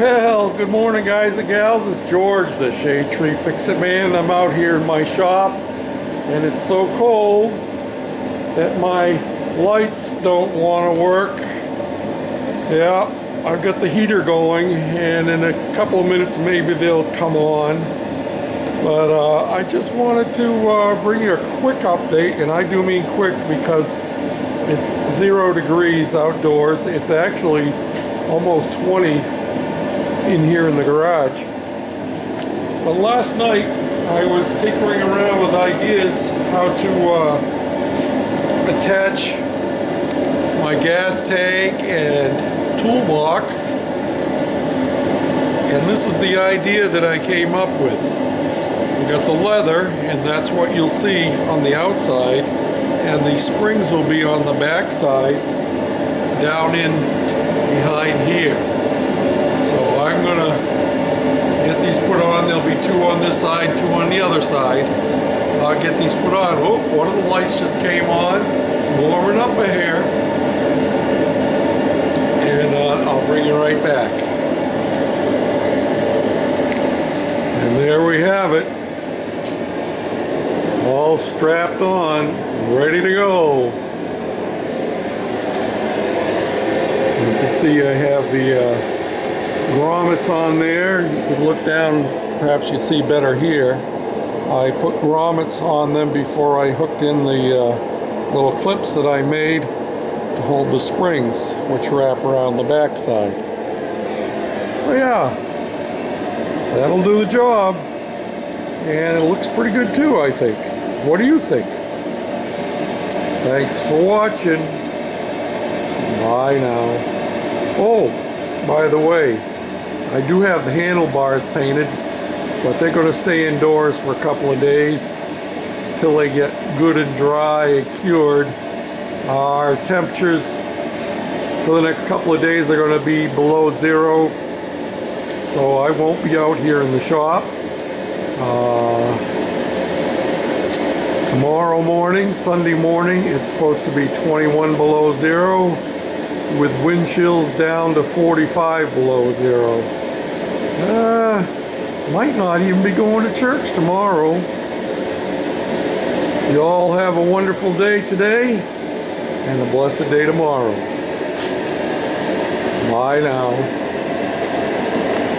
Well, good morning guys and gals. It's George, the Shade Tree Fix-It Man. I'm out here in my shop and it's so cold that my lights don't want to work. Yeah, I've got the heater going and in a couple of minutes maybe they'll come on. But I just wanted to bring you a quick update, and I do mean quick because it's 0 degrees outdoors. It's actually almost 20 in here in the garage. But last night I was tinkering around with ideas how to attach my gas tank and toolbox, and this is the idea that I came up with. We got the leather, and that's what you'll see on the outside, and the springs will be on the back side down in behind here. So I'm gonna get these put on. There'll be 2 on this side, 2 on the other side. I'll get these put on. Oh, one of the lights just came on. It's warming up a hair. And I'll bring you right back. And there we have it. All strapped on, ready to go. You can see I have the grommets on there. You can look down, perhaps you see better here. I put grommets on them before I hooked in the little clips that I made to hold the springs, which wrap around the back side. So yeah, that'll do the job. And it looks pretty good too, I think. What do you think? Thanks for watching. Bye now. Oh, by the way, I do have the handlebars painted, but they're going to stay indoors for a couple of days till they get good and dry and cured. Our temperatures for the next couple of days are going to be below 0, so I won't be out here in the shop. Tomorrow morning, Sunday morning, it's supposed to be 21 below 0 with wind chills down to 45 below 0. Might not even be going to church tomorrow. You all have a wonderful day today and a blessed day tomorrow. Bye now.